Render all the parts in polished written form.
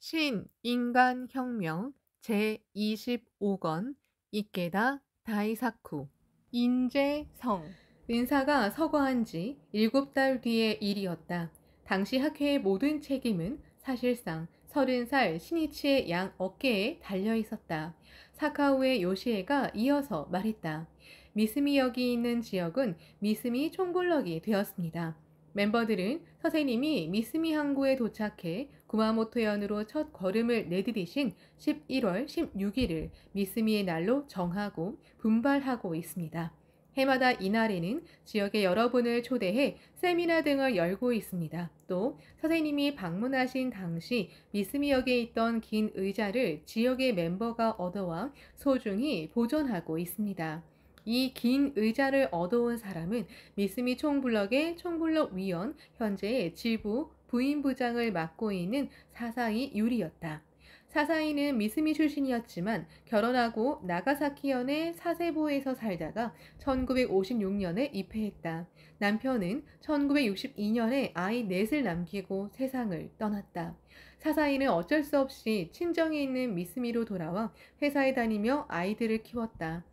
신인간혁명 제25권 이케다 다이사쿠 인재성 은사가 서거한 지 7달 뒤의 일이었다. 당시 학회의 모든 책임은 사실상 30살 신이치의 양 어깨에 달려 있었다. 사카우의 요시에가 이어서 말했다. 미스미역이 있는 지역은 미스미 총블럭이 되었습니다. 멤버들은 선생님이 미스미 항구에 도착해 구마모토현으로 첫 걸음을 내디디신 11월 16일을 미스미의 날로 정하고 분발하고 있습니다. 해마다 이날에는 지역의 여러분을 초대해 세미나 등을 열고 있습니다. 또 선생님이 방문하신 당시 미스미역에 있던 긴 의자를 지역의 멤버가 얻어와 소중히 보존하고 있습니다. 이 긴 의자를 얻어온 사람은 미스미 총블럭의 총블럭 위원, 현재의 지부 부임부장을 맡고 있는 사사이 유리였다. 사사이는 미스미 출신이었지만 결혼하고 나가사키현의 사세보에서 살다가 1956년에 입회했다. 남편은 1962년에 아이 넷을 남기고 세상을 떠났다. 사사이는 어쩔 수 없이 친정에 있는 미스미로 돌아와 회사에 다니며 아이들을 키웠다.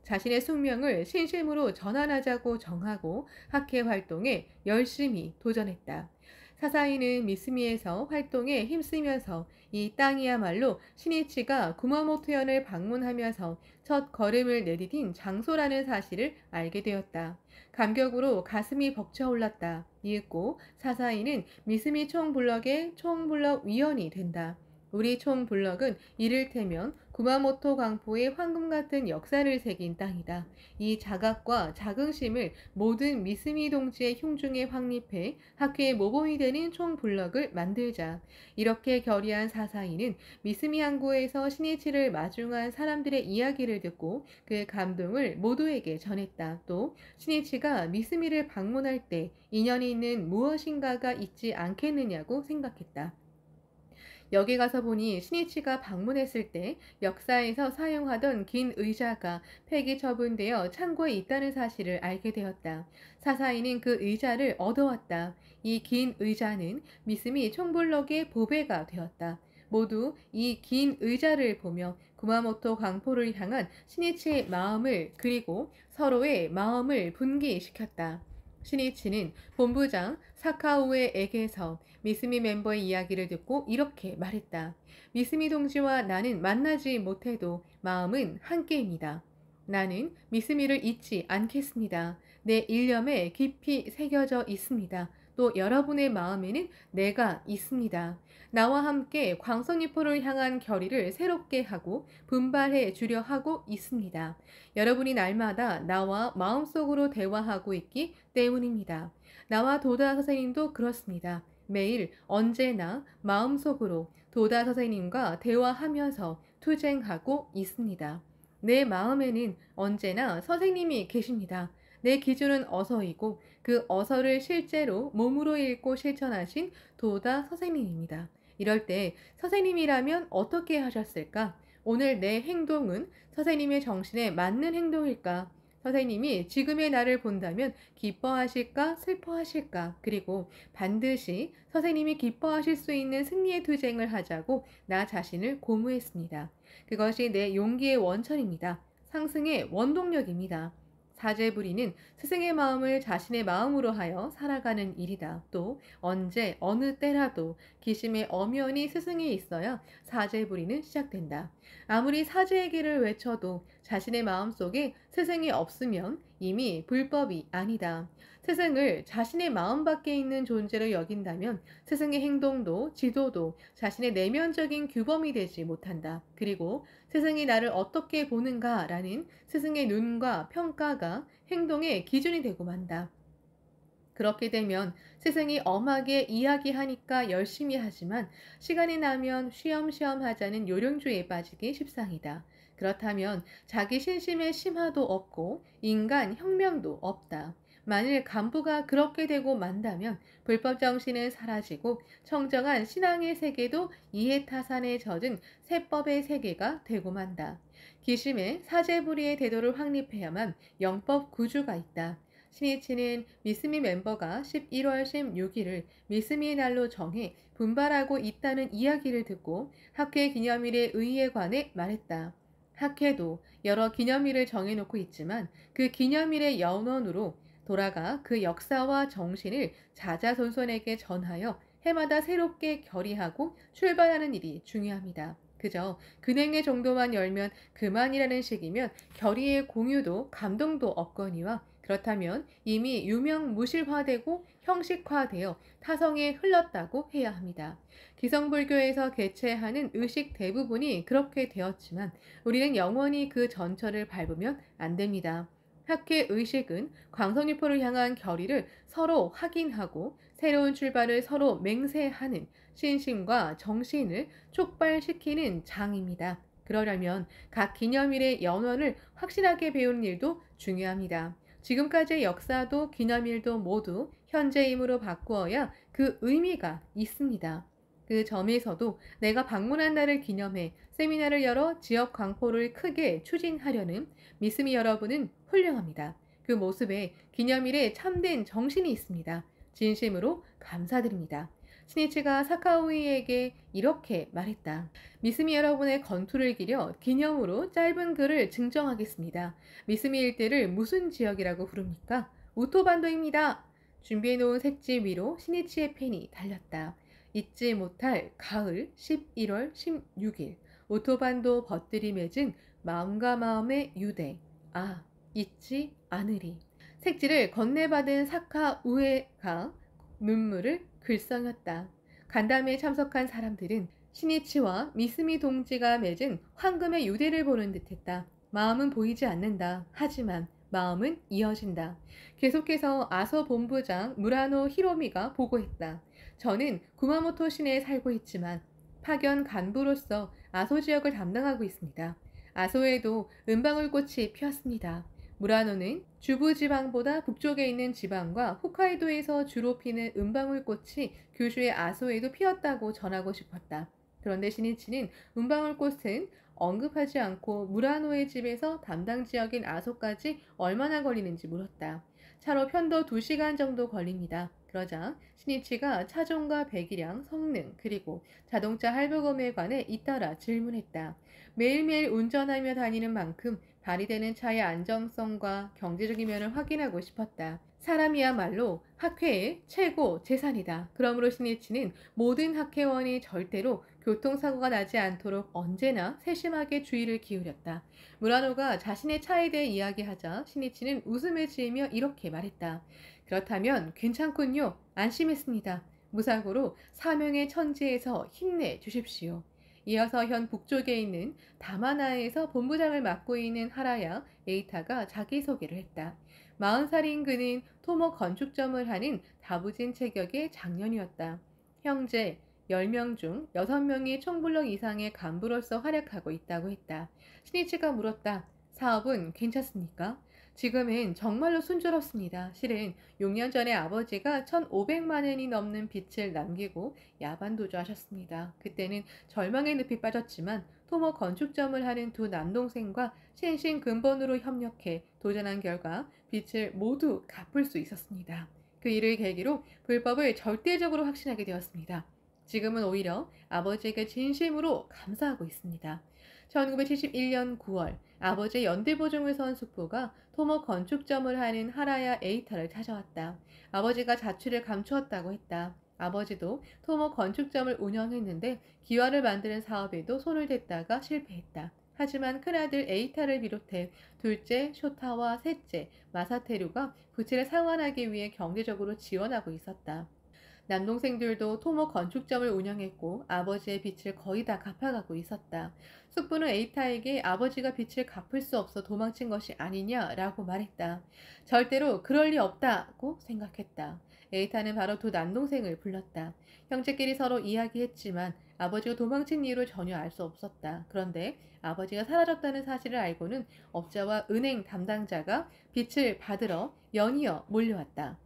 자신의 숙명을 신심으로 전환하자고 정하고 학회 활동에 열심히 도전했다. 사사이는 미스미에서 활동에 힘쓰면서 이 땅이야말로 신이치가 구마모토현을 방문하면서 첫 걸음을 내디딘 장소라는 사실을 알게 되었다. 감격으로 가슴이 벅차올랐다. 이윽고 사사이는 미스미 총블럭의 총블럭 위원이 된다. 우리 총블럭은 이를테면 구마모토 광포의 황금 같은 역사를 새긴 땅이다. 이 자각과 자긍심을 모든 미스미 동지의 흉중에 확립해 학회의 모범이 되는 총블럭을 만들자. 이렇게 결의한 사사이는 미스미 항구에서 신이치를 마중한 사람들의 이야기를 듣고 그 감동을 모두에게 전했다. 또 신이치가 미스미를 방문할 때 인연이 있는 무엇인가가 있지 않겠느냐고 생각했다. 여기 가서 보니 신이치가 방문했을 때 역사에서 사용하던 긴 의자가 폐기 처분되어 창고에 있다는 사실을 알게 되었다. 사사이는 그 의자를 얻어왔다. 이 긴 의자는 미스미 총블럭의 보배가 되었다. 모두 이 긴 의자를 보며 구마모토 광포를 향한 신이치의 마음을 그리고 서로의 마음을 분기시켰다. 신이치는 본부장 사카우에에게서 미스미 멤버의 이야기를 듣고 이렇게 말했다. 미스미 동지와 나는 만나지 못해도 마음은 함께입니다. 나는 미스미를 잊지 않겠습니다. 내 일념에 깊이 새겨져 있습니다. 또 여러분의 마음에는 내가 있습니다. 나와 함께 광선유포를 향한 결의를 새롭게 하고 분발해 주려 하고 있습니다. 여러분이 날마다 나와 마음속으로 대화하고 있기 때문입니다. 나와 도다 선생님도 그렇습니다. 매일 언제나 마음속으로 도다 선생님과 대화하면서 투쟁하고 있습니다. 내 마음에는 언제나 선생님이 계십니다. 내 기준은 어서이고 그 어서를 실제로 몸으로 읽고 실천하신 도다 선생님입니다. 이럴 때 선생님이라면 어떻게 하셨을까? 오늘 내 행동은 선생님의 정신에 맞는 행동일까? 선생님이 지금의 나를 본다면 기뻐하실까 슬퍼하실까? 그리고 반드시 선생님이 기뻐하실 수 있는 승리의 투쟁을 하자고 나 자신을 고무했습니다. 그것이 내 용기의 원천입니다. 상승의 원동력입니다. 사제부리는 스승의 마음을 자신의 마음으로 하여 살아가는 일이다. 또 언제 어느 때라도 기심의 엄연히 스승이 있어야 사제부리는 시작된다. 아무리 사제의 길을 외쳐도 자신의 마음속에 스승이 없으면 이미 불법이 아니다. 스승을 자신의 마음 밖에 있는 존재로 여긴다면 스승의 행동도 지도도 자신의 내면적인 규범이 되지 못한다. 그리고 스승이 나를 어떻게 보는가라는 스승의 눈과 평가가 행동의 기준이 되고 만다. 그렇게 되면 스승이 엄하게 이야기하니까 열심히 하지만 시간이 나면 쉬엄쉬엄 하자는 요령주의에 빠지기 십상이다. 그렇다면 자기 신심의 심화도 없고 인간 혁명도 없다. 만일 간부가 그렇게 되고 만다면 불법 정신은 사라지고 청정한 신앙의 세계도 이해타산에 젖은 세법의 세계가 되고 만다. 기심의 사제부리의 대도를 확립해야만 영법 구주가 있다. 신이치는 미스미 멤버가 11월 16일을 미스미의 날로 정해 분발하고 있다는 이야기를 듣고 학회 기념일의 의의에 관해 말했다. 학회도 여러 기념일을 정해놓고 있지만 그 기념일의 연원으로 돌아가 그 역사와 정신을 자자손손에게 전하여 해마다 새롭게 결의하고 출발하는 일이 중요합니다. 그저 근행의 정도만 열면 그만이라는 식이면 결의의 공유도 감동도 없거니와 그렇다면 이미 유명무실화되고 형식화되어 타성에 흘렀다고 해야 합니다. 기성불교에서 개최하는 의식 대부분이 그렇게 되었지만 우리는 영원히 그 전철을 밟으면 안 됩니다. 학회 의식은 광선유포를 향한 결의를 서로 확인하고 새로운 출발을 서로 맹세하는 신심과 정신을 촉발시키는 장입니다. 그러려면 각 기념일의 연원을 확실하게 배우는 일도 중요합니다. 지금까지의 역사도 기념일도 모두 현재임으로 바꾸어야 그 의미가 있습니다. 그 점에서도 내가 방문한 날을 기념해 세미나를 열어 지역 광포를 크게 추진하려는 미스미 여러분은 훌륭합니다. 그 모습에 기념일에 참된 정신이 있습니다. 진심으로 감사드립니다. 스니치가 사카오이에게 이렇게 말했다. 미스미 여러분의 건투를 기려 기념으로 짧은 글을 증정하겠습니다. 미스미 일대를 무슨 지역이라고 부릅니까? 우토반도입니다. 준비해놓은 색지 위로 스니치의 펜이 달렸다. 잊지 못할 가을 11월 16일 오토반도 벗들이 맺은 마음과 마음의 유대. 아, 잊지 않으리. 색지를 건네받은 사카 우에가 눈물을 글썽였다. 간담회에 참석한 사람들은 시니치와 미스미 동지가 맺은 황금의 유대를 보는 듯했다. 마음은 보이지 않는다. 하지만 마음은 이어진다. 계속해서 아서 본부장 무라노 히로미가 보고했다. 저는 구마모토 시내에 살고 있지만 파견 간부로서 아소 지역을 담당하고 있습니다. 아소에도 은방울꽃이 피었습니다. 무라노는 주부지방보다 북쪽에 있는 지방과 홋카이도에서 주로 피는 은방울꽃이 규슈의 아소에도 피었다고 전하고 싶었다. 그런데 시니치는 은방울꽃은 언급하지 않고 무라노의 집에서 담당 지역인 아소까지 얼마나 걸리는지 물었다. 차로 편도 2시간 정도 걸립니다. 그러자 시니치가 차종과 배기량, 성능, 그리고 자동차 할부금에 관해 잇따라 질문했다. 매일매일 운전하며 다니는 만큼 발휘되는 차의 안정성과 경제적인 면을 확인하고 싶었다. 사람이야말로 학회의 최고 재산이다. 그러므로 시니치는 모든 학회원이 절대로 교통사고가 나지 않도록 언제나 세심하게 주의를 기울였다. 무라노가 자신의 차에 대해 이야기하자 시니치는 웃음을 지으며 이렇게 말했다. 그렇다면 괜찮군요. 안심했습니다. 무사고로 사명의 천지에서 힘내 주십시오. 이어서 현 북쪽에 있는 다마나에서 본부장을 맡고 있는 하라야 에이타가 자기소개를 했다. 40살인 그는 토목 건축점을 하는 다부진 체격의 장년이었다. 형제 10명 중 6명이 총블럭 이상의 간부로서 활약하고 있다고 했다. 시니치가 물었다. 사업은 괜찮습니까? 지금은 정말로 순조롭습니다. 실은 6년 전에 아버지가 1,500만 원이 넘는 빚을 남기고 야반도주하셨습니다. 그때는 절망의 늪이 빠졌지만 토목 건축점을 하는 두 남동생과 신신 근본으로 협력해 도전한 결과 빚을 모두 갚을 수 있었습니다. 그 일을 계기로 불법을 절대적으로 확신하게 되었습니다. 지금은 오히려 아버지에게 진심으로 감사하고 있습니다. 1971년 9월 아버지의 연대보증을 선 숙부가 토목 건축점을 하는 하라야 에이타를 찾아왔다. 아버지가 자취를 감추었다고 했다. 아버지도 토목 건축점을 운영했는데 기와를 만드는 사업에도 손을 댔다가 실패했다. 하지만 큰아들 에이타를 비롯해 둘째 쇼타와 셋째 마사테루가 부채를 상환하기 위해 경제적으로 지원하고 있었다. 남동생들도 토목 건축점을 운영했고 아버지의 빚을 거의 다 갚아가고 있었다. 숙부는 에이타에게 아버지가 빚을 갚을 수 없어 도망친 것이 아니냐라고 말했다. 절대로 그럴 리 없다고 생각했다. 에이타는 바로 두 남동생을 불렀다. 형제끼리 서로 이야기했지만 아버지가 도망친 이유를 전혀 알 수 없었다. 그런데 아버지가 사라졌다는 사실을 알고는 업자와 은행 담당자가 빚을 받으러 연이어 몰려왔다.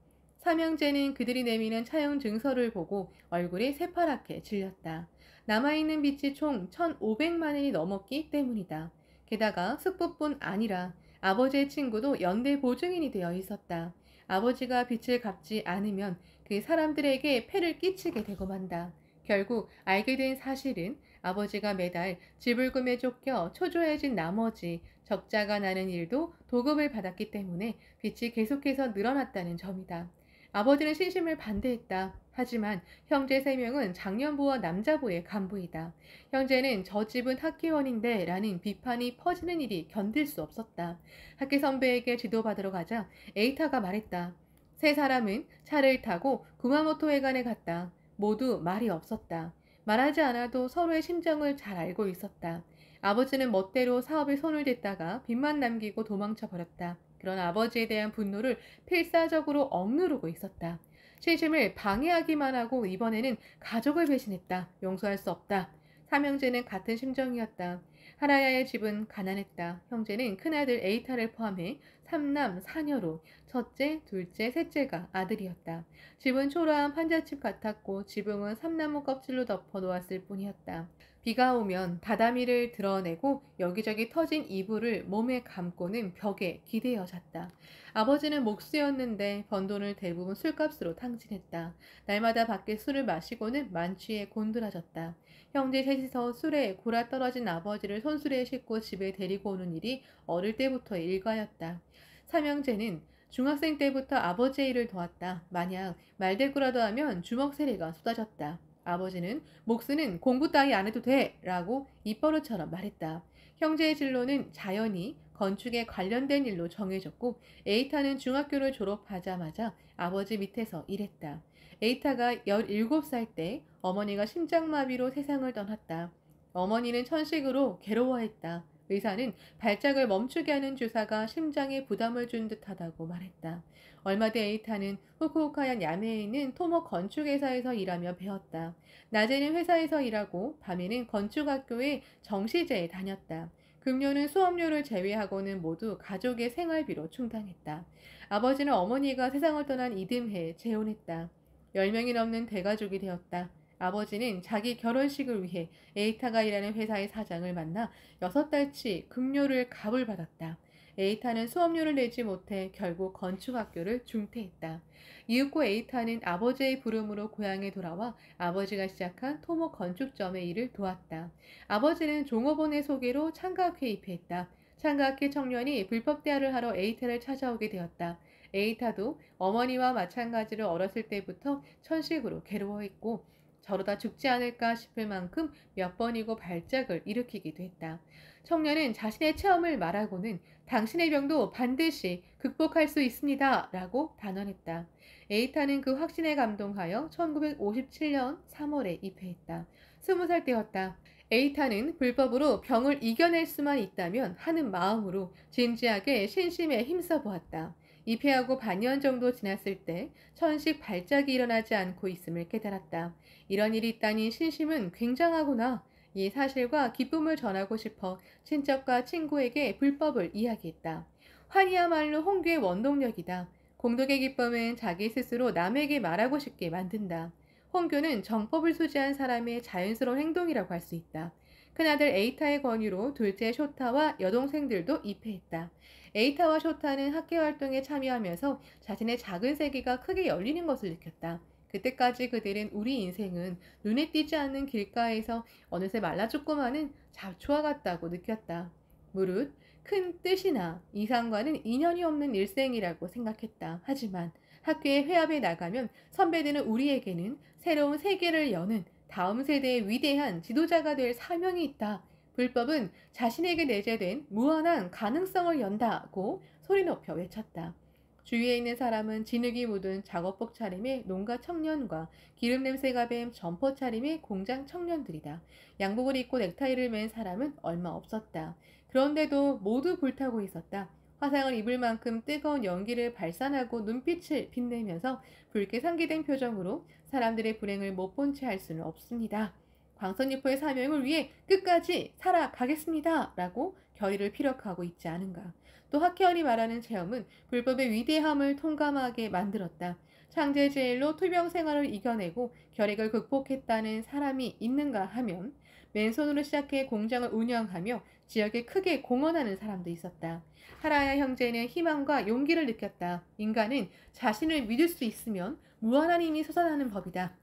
삼형제는 그들이 내미는 차용 증서를 보고 얼굴이 새파랗게 질렸다. 남아있는 빚이 총 1,500만 원이 넘었기 때문이다. 게다가 숙부뿐 아니라 아버지의 친구도 연대 보증인이 되어 있었다. 아버지가 빚을 갚지 않으면 그 사람들에게 폐를 끼치게 되고 만다. 결국 알게 된 사실은 아버지가 매달 지불금에 쫓겨 초조해진 나머지 적자가 나는 일도 도급을 받았기 때문에 빚이 계속해서 늘어났다는 점이다. 아버지는 신심을 반대했다. 하지만 형제 3명은 장년부와 남자부의 간부이다. 형제는 저 집은 학기원인데 라는 비판이 퍼지는 일이 견딜 수 없었다. 학기 선배에게 지도받으러 가자 에이타가 말했다. 세 사람은 차를 타고 구마모토 해관에 갔다. 모두 말이 없었다. 말하지 않아도 서로의 심정을 잘 알고 있었다. 아버지는 멋대로 사업에 손을 댔다가 빚만 남기고 도망쳐 버렸다. 그런 아버지에 대한 분노를 필사적으로 억누르고 있었다. 신심을 방해하기만 하고 이번에는 가족을 배신했다. 용서할 수 없다. 삼형제는 같은 심정이었다. 하라야의 집은 가난했다. 형제는 큰아들 에이타를 포함해 3남 4녀로 첫째, 둘째, 셋째가 아들이었다. 집은 초라한 판잣집 같았고 지붕은 삼나무 껍질로 덮어 놓았을 뿐이었다. 비가 오면 다다미를 드러내고 여기저기 터진 이불을 몸에 감고는 벽에 기대어 잤다. 아버지는 목수였는데 번 돈을 대부분 술값으로 탕진했다. 날마다 밖에 술을 마시고는 만취에 곤드라졌다. 형제 셋이서 술에 골아 떨어진 아버지를 손수레에 싣고 집에 데리고 오는 일이 어릴 때부터의 일과였다. 삼형제는 중학생 때부터 아버지의 일을 도왔다. 만약 말대꾸라도 하면 주먹 세례가 쏟아졌다. 아버지는 목수는 공부 따위 안 해도 돼 라고 입버릇처럼 말했다. 형제의 진로는 자연히 건축에 관련된 일로 정해졌고 에이타는 중학교를 졸업하자마자 아버지 밑에서 일했다. 에이타가 17살 때 어머니가 심장마비로 세상을 떠났다. 어머니는 천식으로 괴로워했다. 의사는 발작을 멈추게 하는 주사가 심장에 부담을 준 듯하다고 말했다. 얼마 뒤 에이타는 후쿠오카현 야메에 있는 토목 건축회사에서 일하며 배웠다. 낮에는 회사에서 일하고 밤에는 건축학교에 정시제에 다녔다. 급료는 수업료를 제외하고는 모두 가족의 생활비로 충당했다. 아버지는 어머니가 세상을 떠난 이듬해에 재혼했다. 10명이 넘는 대가족이 되었다. 아버지는 자기 결혼식을 위해 에이타가 일하는 회사의 사장을 만나 6달치 급료를 갑을 받았다. 에이타는 수업료를 내지 못해 결국 건축학교를 중퇴했다. 이윽고 에이타는 아버지의 부름으로 고향에 돌아와 아버지가 시작한 토목 건축점의 일을 도왔다. 아버지는 종업원의 소개로 창가학회에 입회했다. 창가학회 청년이 불법 대화를 하러 에이타를 찾아오게 되었다. 에이타도 어머니와 마찬가지로 어렸을 때부터 천식으로 괴로워했고 저러다 죽지 않을까 싶을 만큼 몇 번이고 발작을 일으키기도 했다. 청년은 자신의 체험을 말하고는 당신의 병도 반드시 극복할 수 있습니다. 라고 단언했다. 에이타는 그 확신에 감동하여 1957년 3월에 입회했다. 20살 때였다. 에이타는 불법으로 병을 이겨낼 수만 있다면 하는 마음으로 진지하게 신심에 힘써 보았다. 입회하고 반년 정도 지났을 때 천식 발작이 일어나지 않고 있음을 깨달았다. 이런 일이 있다니 신심은 굉장하구나. 이 사실과 기쁨을 전하고 싶어 친척과 친구에게 불법을 이야기했다. 환희야말로 홍규의 원동력이다. 공덕의 기쁨은 자기 스스로 남에게 말하고 싶게 만든다. 홍규는 정법을 소지한 사람의 자연스러운 행동이라고 할 수 있다. 큰아들 에이타의 권유로 둘째 쇼타와 여동생들도 입회했다. 에이타와 쇼타는 학교 활동에 참여하면서 자신의 작은 세계가 크게 열리는 것을 느꼈다. 그때까지 그들은 우리 인생은 눈에 띄지 않는 길가에서 어느새 말라 죽고마는 잡초와 같다고 느꼈다. 무릇 큰 뜻이나 이상과는 인연이 없는 일생이라고 생각했다. 하지만 학교에 회합에 나가면 선배들은 우리에게는 새로운 세계를 여는 다음 세대의 위대한 지도자가 될 사명이 있다. 불법은 자신에게 내재된 무한한 가능성을 연다고 소리 높여 외쳤다. 주위에 있는 사람은 진흙이 묻은 작업복 차림의 농가 청년과 기름 냄새가 밴 점퍼 차림의 공장 청년들이다. 양복을 입고 넥타이를 맨 사람은 얼마 없었다. 그런데도 모두 불타고 있었다. 화상을 입을 만큼 뜨거운 연기를 발산하고 눈빛을 빛내면서 붉게 상기된 표정으로 사람들의 불행을 못 본 채 할 수는 없습니다. 광선유포의 사명을 위해 끝까지 살아가겠습니다. 라고 결의를 피력하고 있지 않은가. 또 학회원이 말하는 체험은 불법의 위대함을 통감하게 만들었다. 창제제일로 투병 생활을 이겨내고 결핵을 극복했다는 사람이 있는가 하면 맨손으로 시작해 공장을 운영하며 지역에 크게 공헌하는 사람도 있었다. 하라야 형제는 희망과 용기를 느꼈다. 인간은 자신을 믿을 수 있으면 무한한 힘이 솟아나는 법이다.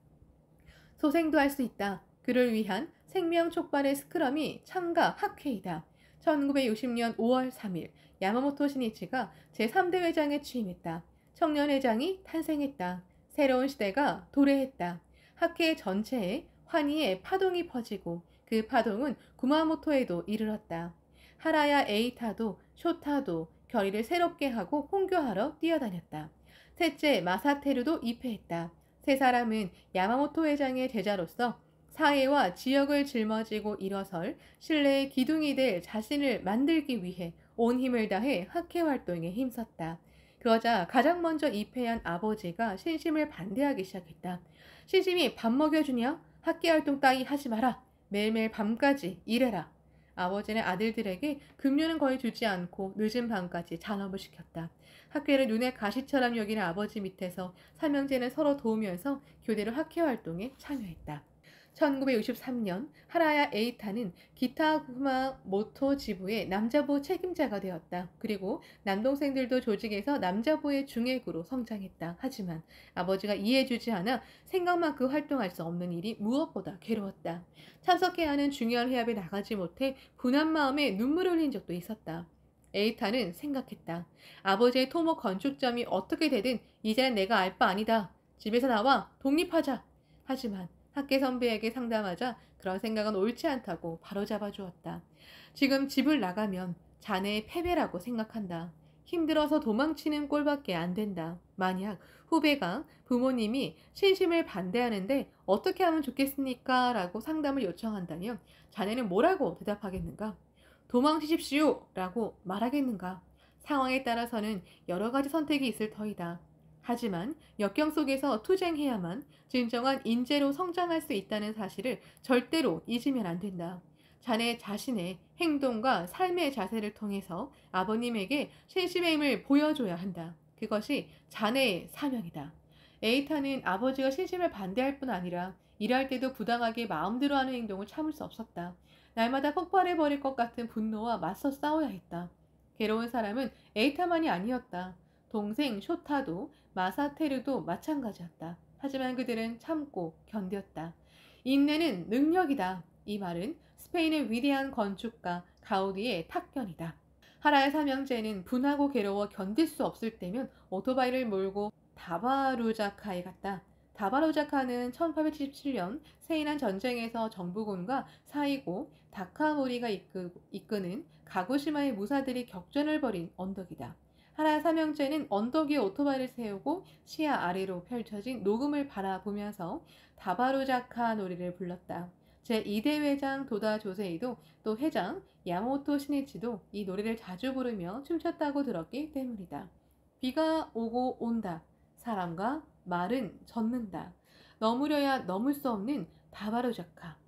소생도 할 수 있다. 그를 위한 생명 촉발의 스크럼이 참가 학회이다. 1960년 5월 3일 야마모토 신이치가 제3대 회장에 취임했다. 청년회장이 탄생했다. 새로운 시대가 도래했다. 학회 전체에 환희의 파동이 퍼지고 그 파동은 구마모토에도 이르렀다. 하라야 에이타도 쇼타도 결의를 새롭게 하고 홍교하러 뛰어다녔다. 셋째 마사테루도 입회했다. 세 사람은 야마모토 회장의 제자로서 사회와 지역을 짊어지고 일어설 신뢰의 기둥이 될 자신을 만들기 위해 온 힘을 다해 학회 활동에 힘썼다. 그러자 가장 먼저 입회한 아버지가 신심을 반대하기 시작했다. 신심이 밥 먹여주냐? 학계 활동 따위 하지 마라. 매일매일 밤까지 일해라. 아버지는 아들들에게 급료는 거의 주지 않고 늦은 밤까지 잔업을 시켰다. 학회를 눈에 가시처럼 여기는 아버지 밑에서 삼형제는 서로 도우면서 교대로 학회 활동에 참여했다. 1963년 하라야 에이타는 기타 구마모토 지부의 남자부 책임자가 되었다. 그리고 남동생들도 조직에서 남자부의 중액으로 성장했다. 하지만 아버지가 이해해주지 않아 생각만큼 활동할 수 없는 일이 무엇보다 괴로웠다. 참석해야 하는 중요한 회합에 나가지 못해 분한 마음에 눈물을 흘린 적도 있었다. 에이타는 생각했다. 아버지의 토목 건축점이 어떻게 되든 이젠 내가 알 바 아니다. 집에서 나와 독립하자. 하지만 학계 선배에게 상담하자 그런 생각은 옳지 않다고 바로잡아 주었다. 지금 집을 나가면 자네의 패배라고 생각한다. 힘들어서 도망치는 꼴밖에 안 된다. 만약 후배가 부모님이 신심을 반대하는데 어떻게 하면 좋겠습니까? 라고 상담을 요청한다면 자네는 뭐라고 대답하겠는가? 도망치십시오! 라고 말하겠는가? 상황에 따라서는 여러 가지 선택이 있을 터이다. 하지만 역경 속에서 투쟁해야만 진정한 인재로 성장할 수 있다는 사실을 절대로 잊으면 안 된다. 자네 자신의 행동과 삶의 자세를 통해서 아버님에게 신심의 힘을 보여줘야 한다. 그것이 자네의 사명이다. 에이타는 아버지가 신심을 반대할 뿐 아니라 일할 때도 부당하게 마음대로 하는 행동을 참을 수 없었다. 날마다 폭발해버릴 것 같은 분노와 맞서 싸워야 했다. 괴로운 사람은 에이타만이 아니었다. 동생 쇼타도 마사테르도 마찬가지였다. 하지만 그들은 참고 견뎠다. 인내는 능력이다. 이 말은 스페인의 위대한 건축가 가우디의 탁견이다. 하라의 삼형제는 분하고 괴로워 견딜 수 없을 때면 오토바이를 몰고 다바루자카에 갔다. 다바루자카는 1877년 세인한 전쟁에서 정부군과 사이고 다카모리가 이끄는 가고시마의 무사들이 격전을 벌인 언덕이다. 하라 삼형제는 언덕 위에 오토바이를 세우고 시야 아래로 펼쳐진 녹음을 바라보면서 다바루자카 놀이를 불렀다. 제2대 회장 도다 조세이도 또 회장 야모토 시니치도 이 노래를 자주 부르며 춤췄다고 들었기 때문이다. 비가 오고 온다. 사람과 말은 젖는다. 넘으려야 넘을 수 없는 다바루자카.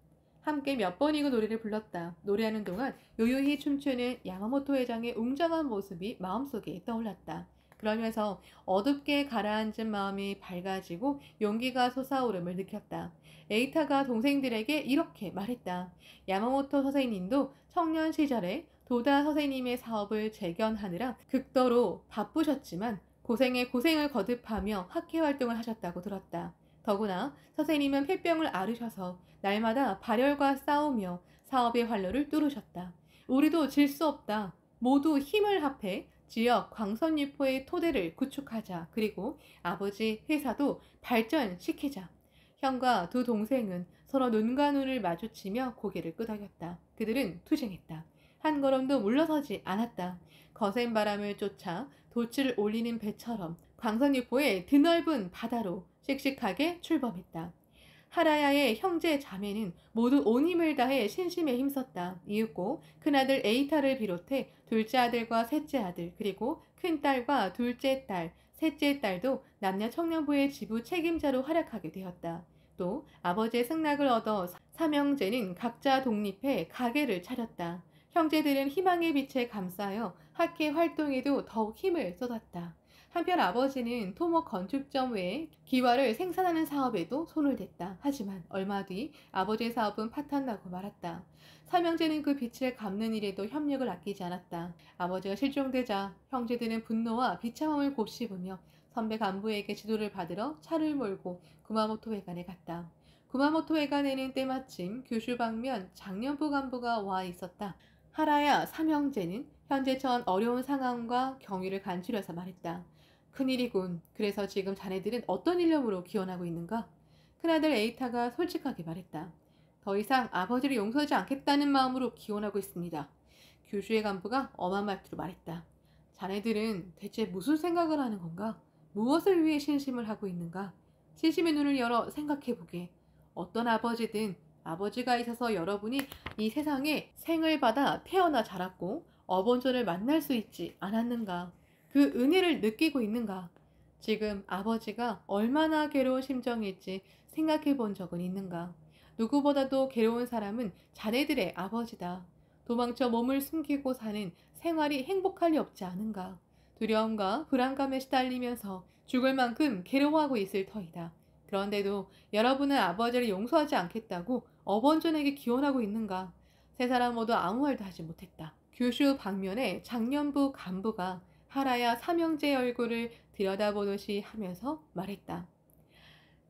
함께 몇 번이고 노래를 불렀다. 노래하는 동안 요요히 춤추는 야마모토 회장의 웅장한 모습이 마음속에 떠올랐다. 그러면서 어둡게 가라앉은 마음이 밝아지고 용기가 솟아오름을 느꼈다. 에이타가 동생들에게 이렇게 말했다. 야마모토 선생님도 청년 시절에 도다 선생님의 사업을 재견하느라 극도로 바쁘셨지만 고생에 고생을 거듭하며 학회 활동을 하셨다고 들었다. 더구나 선생님은 폐병을 앓으셔서 날마다 발열과 싸우며 사업의 활로를 뚫으셨다. 우리도 질 수 없다. 모두 힘을 합해 지역 광선유포의 토대를 구축하자. 그리고 아버지 회사도 발전시키자. 형과 두 동생은 서로 눈과 눈을 마주치며 고개를 끄덕였다. 그들은 투쟁했다. 한 걸음도 물러서지 않았다. 거센 바람을 쫓아 돛을 올리는 배처럼 광선유포의 드넓은 바다로 씩씩하게 출범했다. 하라야의 형제 자매는 모두 온 힘을 다해 신심에 힘썼다. 이윽고 큰아들 에이타를 비롯해 둘째 아들과 셋째 아들 그리고 큰딸과 둘째 딸, 셋째 딸도 남녀 청년부의 지부 책임자로 활약하게 되었다. 또 아버지의 승낙을 얻어 삼형제는 각자 독립해 가게를 차렸다. 형제들은 희망의 빛에 감싸여 학회 활동에도 더욱 힘을 쏟았다. 한편 아버지는 토목 건축점 외에 기와를 생산하는 사업에도 손을 댔다. 하지만 얼마 뒤 아버지의 사업은 파탄나고 말았다. 삼형제는 그 빚을 갚는 일에도 협력을 아끼지 않았다. 아버지가 실종되자 형제들은 분노와 비참함을 곱씹으며 선배 간부에게 지도를 받으러 차를 몰고 구마모토 회관에 갔다. 구마모토 회관에는 때마침 규슈 방면 장년부 간부가 와 있었다. 하라야 삼형제는 현재 처한 어려운 상황과 경위를 간추려서 말했다. 큰일이군. 그래서 지금 자네들은 어떤 일념으로 기원하고 있는가? 큰아들 에이타가 솔직하게 말했다. 더 이상 아버지를 용서하지 않겠다는 마음으로 기원하고 있습니다. 규슈의 간부가 엄한 말투로 말했다. 자네들은 대체 무슨 생각을 하는 건가? 무엇을 위해 신심을 하고 있는가? 진심의 눈을 열어 생각해보게. 어떤 아버지든 아버지가 있어서 여러분이 이 세상에 생을 받아 태어나 자랐고 어본존을 만날 수 있지 않았는가? 그 은혜를 느끼고 있는가? 지금 아버지가 얼마나 괴로운 심정일지 생각해 본 적은 있는가? 누구보다도 괴로운 사람은 자네들의 아버지다. 도망쳐 몸을 숨기고 사는 생활이 행복할 리 없지 않은가? 두려움과 불안감에 시달리면서 죽을 만큼 괴로워하고 있을 터이다. 그런데도 여러분은 아버지를 용서하지 않겠다고 어번존에게 기원하고 있는가? 세 사람 모두 아무 말도 하지 못했다. 규슈 방면에 장년부 간부가 하라야 삼형제의 얼굴을 들여다보듯이 하면서 말했다.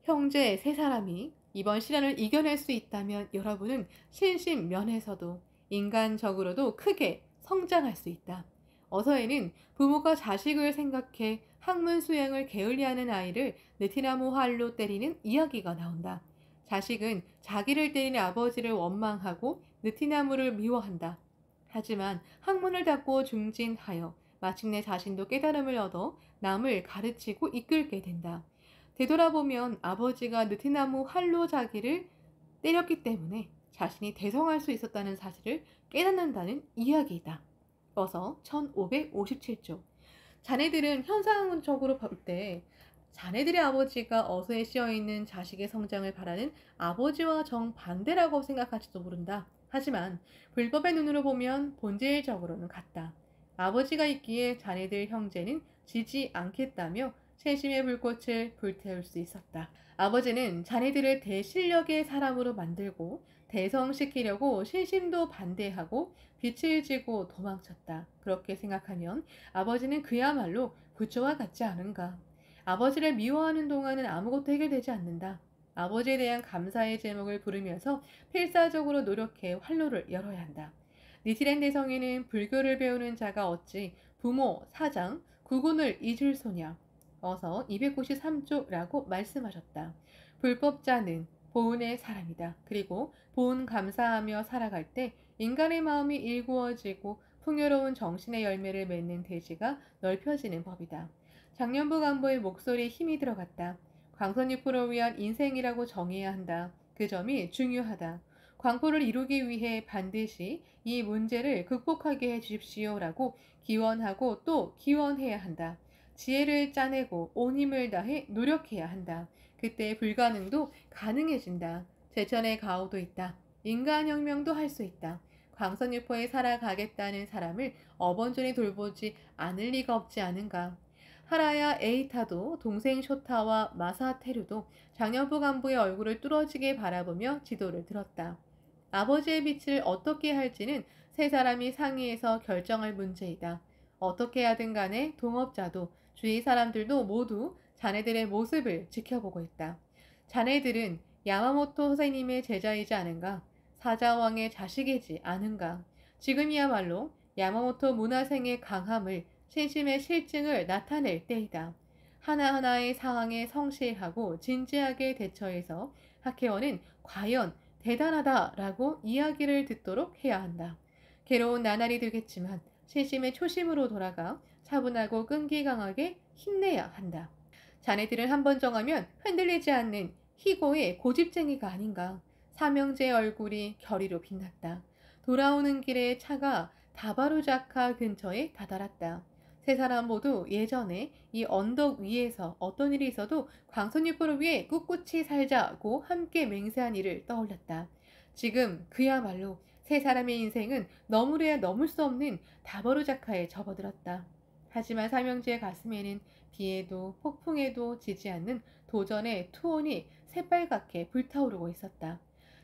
형제 세 사람이 이번 시련을 이겨낼 수 있다면 여러분은 신신면에서도 인간적으로도 크게 성장할 수 있다. 어서에는 부모가 자식을 생각해 학문 수행을 게을리하는 아이를 느티나무 활로 때리는 이야기가 나온다. 자식은 자기를 때리는 아버지를 원망하고 느티나무를 미워한다. 하지만 학문을 닫고 중진하여 마침내 자신도 깨달음을 얻어 남을 가르치고 이끌게 된다. 되돌아보면 아버지가 느티나무 활로 자기를 때렸기 때문에 자신이 대성할 수 있었다는 사실을 깨닫는다는 이야기이다. 어서 1557조. 자네들은 현상적으로 볼 때 자네들의 아버지가 어서에 씌어있는 자식의 성장을 바라는 아버지와 정반대라고 생각할지도 모른다. 하지만 불법의 눈으로 보면 본질적으로는 같다. 아버지가 있기에 자네들 형제는 지지 않겠다며 세심의 불꽃을 불태울 수 있었다. 아버지는 자네들을 대실력의 사람으로 만들고 대성시키려고 신심도 반대하고 빛을 지고 도망쳤다. 그렇게 생각하면 아버지는 그야말로 부처와 같지 않은가. 아버지를 미워하는 동안은 아무것도 해결되지 않는다. 아버지에 대한 감사의 제목을 부르면서 필사적으로 노력해 활로를 열어야 한다. 니티렌 대성에는 불교를 배우는 자가 어찌 부모, 사장, 구군을 잊을 소냐. 어서 293조라고 말씀하셨다. 불법자는 보은의 사람이다. 그리고 보은 감사하며 살아갈 때 인간의 마음이 일구어지고 풍요로운 정신의 열매를 맺는 대지가 넓혀지는 법이다. 장년부 간부의 목소리에 힘이 들어갔다. 광선유포를 위한 인생이라고 정해야 한다. 그 점이 중요하다. 광포를 이루기 위해 반드시 이 문제를 극복하게 해주십시오라고 기원하고 또 기원해야 한다. 지혜를 짜내고 온 힘을 다해 노력해야 한다. 그때 불가능도 가능해진다. 제천의 가오도 있다. 인간혁명도 할 수 있다. 광선유포에 살아가겠다는 사람을 어번존이 돌보지 않을 리가 없지 않은가. 하라야 에이타도 동생 쇼타와 마사테루도 장년부 간부의 얼굴을 뚫어지게 바라보며 지도를 들었다. 아버지의 빛을 어떻게 할지는 세 사람이 상의해서 결정할 문제이다. 어떻게 하든 간에 동업자도 주위 사람들도 모두 자네들의 모습을 지켜보고 있다. 자네들은 야마모토 선생님의 제자이지 않은가? 사자왕의 자식이지 않은가? 지금이야말로 야마모토 문화생의 강함을 신심의 실증을 나타낼 때이다. 하나하나의 상황에 성실하고 진지하게 대처해서 학회원은 과연 대단하다라고 이야기를 듣도록 해야 한다. 괴로운 나날이 되겠지만 신심의 초심으로 돌아가 차분하고 끈기 강하게 힘내야 한다. 자네들은 한번 정하면 흔들리지 않는 희고의 고집쟁이가 아닌가. 삼형제의 얼굴이 결의로 빛났다. 돌아오는 길에 차가 다바루자카 근처에 다다랐다. 세 사람 모두 예전에 이 언덕 위에서 어떤 일이 있어도 광선유포를 위해 꿋꿋이 살자고 함께 맹세한 일을 떠올렸다. 지금 그야말로 세 사람의 인생은 너무래야 넘을 수 없는 다바루자카에 접어들었다. 하지만 삼형제의 가슴에는 비에도 폭풍에도 지지 않는 도전의 투혼이 새빨갛게 불타오르고 있었다.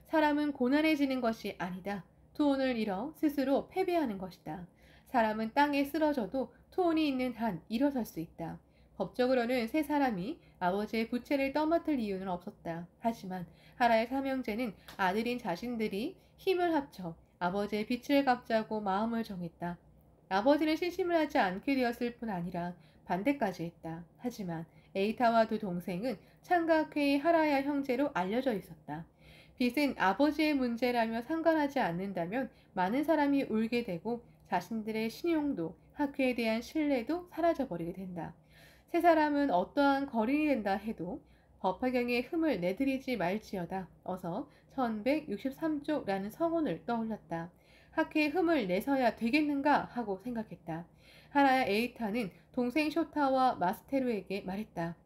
사람은 고난해지는 것이 아니다. 투혼을 잃어 스스로 패배하는 것이다. 사람은 땅에 쓰러져도 투혼이 있는 한 일어설 수 있다. 법적으로는 세 사람이 아버지의 부채를 떠맡을 이유는 없었다. 하지만 하라의 삼형제는 아들인 자신들이 힘을 합쳐 아버지의 빚을 갚자고 마음을 정했다. 아버지는 신심을 하지 않게 되었을 뿐 아니라 반대까지 했다. 하지만 에이타와 두 동생은 창각회의 하라야 형제로 알려져 있었다. 빚은 아버지의 문제라며 상관하지 않는다면 많은 사람이 울게 되고 자신들의 신용도 학회에 대한 신뢰도 사라져버리게 된다. 세 사람은 어떠한 거린이 된다 해도 법화경에 흠을 내들이지 말지어다 어서 1163조라는 성언을 떠올렸다. 학회에 흠을 내서야 되겠는가 하고 생각했다. 하라야 에이타는 동생 쇼타와 마스테루에게 말했다.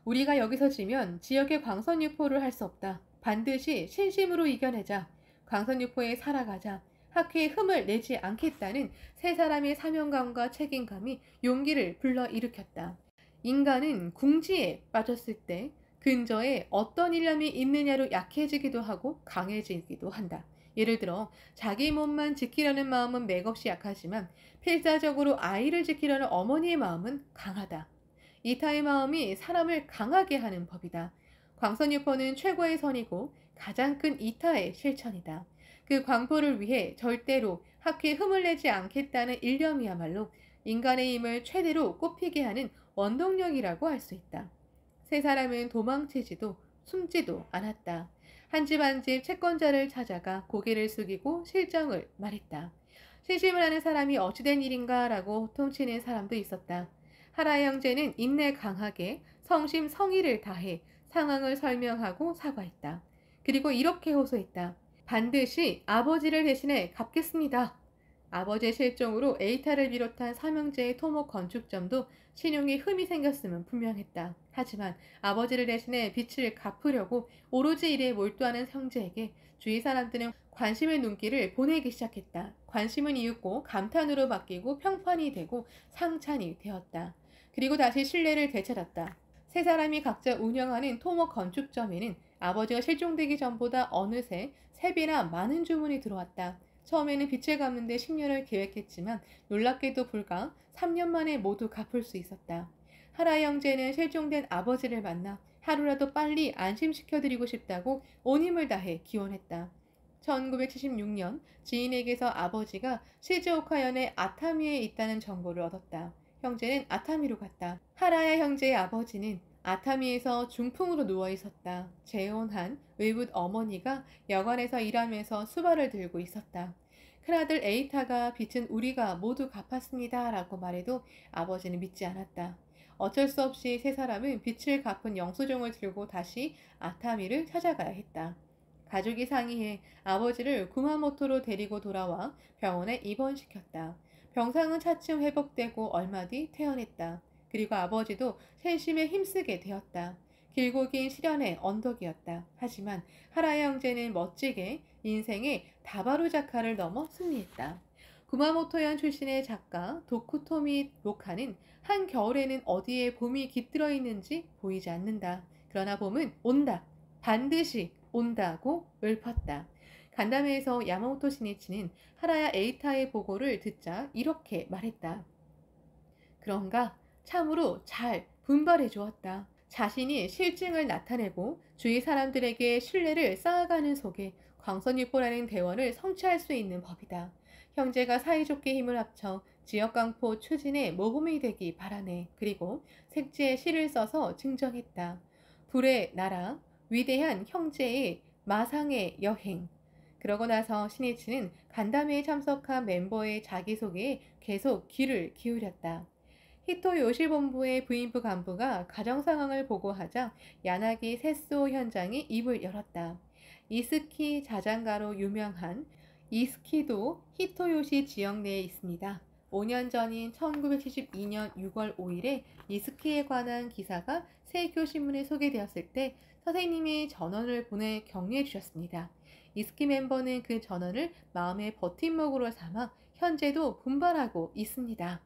우리가 여기서 지면 지역의 광선유포를 할 수 없다. 반드시 신심으로 이겨내자. 광선유포에 살아가자. 학회에 흠을 내지 않겠다는 세 사람의 사명감과 책임감이 용기를 불러일으켰다. 인간은 궁지에 빠졌을 때 근저에 어떤 일념이 있느냐로 약해지기도 하고 강해지기도 한다. 예를 들어 자기 몸만 지키려는 마음은 맥없이 약하지만 필사적으로 아이를 지키려는 어머니의 마음은 강하다. 이타의 마음이 사람을 강하게 하는 법이다. 광선유포는 최고의 선이고 가장 큰 이타의 실천이다. 그 광포를 위해 절대로 학회에 흠을 내지 않겠다는 일념이야말로 인간의 힘을 최대로 꼽히게 하는 원동력이라고 할 수 있다. 세 사람은 도망치지도 숨지도 않았다. 한 집 한 집 채권자를 찾아가 고개를 숙이고 실정을 말했다. 신심을 하는 사람이 어찌된 일인가 라고 호통치는 사람도 있었다. 하라 형제는 인내 강하게 성심 성의를 다해 상황을 설명하고 사과했다. 그리고 이렇게 호소했다. 반드시 아버지를 대신해 갚겠습니다. 아버지의 실종으로 에이타를 비롯한 삼형제의 토목 건축점도 신용에 흠이 생겼음은 분명했다. 하지만 아버지를 대신해 빚을 갚으려고 오로지 일에 몰두하는 형제에게 주위 사람들은 관심의 눈길을 보내기 시작했다. 관심은 이윽고 감탄으로 바뀌고 평판이 되고 상찬이 되었다. 그리고 다시 신뢰를 되찾았다. 세 사람이 각자 운영하는 토목 건축점에는 아버지가 실종되기 전보다 어느새 3배나 많은 주문이 들어왔다. 처음에는 빚을 갚는 데 10년을 계획했지만 놀랍게도 불과 3년 만에 모두 갚을 수 있었다. 하라 형제는 실종된 아버지를 만나 하루라도 빨리 안심시켜드리고 싶다고 온 힘을 다해 기원했다. 1976년 지인에게서 아버지가 시즈오카현의 아타미에 있다는 정보를 얻었다. 형제는 아타미로 갔다. 하라야 형제의 아버지는 아타미에서 중풍으로 누워 있었다. 재혼한 외붓 어머니가 여관에서 일하면서 수발을 들고 있었다. 큰아들 에이타가 빚은 우리가 모두 갚았습니다 라고 말해도 아버지는 믿지 않았다. 어쩔 수 없이 세 사람은 빚을 갚은 영수증을 들고 다시 아타미를 찾아가야 했다. 가족이 상의해 아버지를 구마모토로 데리고 돌아와 병원에 입원시켰다. 병상은 차츰 회복되고 얼마 뒤 퇴원했다. 그리고 아버지도 신심에 힘쓰게 되었다. 길고 긴 시련의 언덕이었다. 하지만 하라 형제는 멋지게 인생의 다바루자카를 넘어 승리했다. 구마모토현 출신의 작가 도쿠토미 로카는 한겨울에는 어디에 봄이 깃들어 있는지 보이지 않는다. 그러나 봄은 온다. 반드시 온다고 읊었다. 간담회에서 야마모토 시니치는 하라야 에이타의 보고를 듣자 이렇게 말했다. 그런가? 참으로 잘 분발해 주었다. 자신이 실증을 나타내고 주위 사람들에게 신뢰를 쌓아가는 속에 광선유포라는 대원을 성취할 수 있는 법이다. 형제가 사이좋게 힘을 합쳐 지역광포 추진에 모범이 되기 바라네. 그리고 색지에 시를 써서 증정했다. 불의 나라, 위대한 형제의 마상의 여행. 그러고 나서 시니치는 간담회에 참석한 멤버의 자기소개에 계속 귀를 기울였다. 히토 요시본부의 부인부 간부가 가정 상황을 보고하자 야나기 세스오 현장이 입을 열었다. 이스키 자장가로 유명한 이스키도 히토요시 지역 내에 있습니다. 5년 전인 1972년 6월 5일에 이스키에 관한 기사가 세이쿄 신문에 소개되었을 때 선생님이 전원을 보내 격려해 주셨습니다. 이스키 멤버는 그 전원을 마음의 버팀목으로 삼아 현재도 분발하고 있습니다.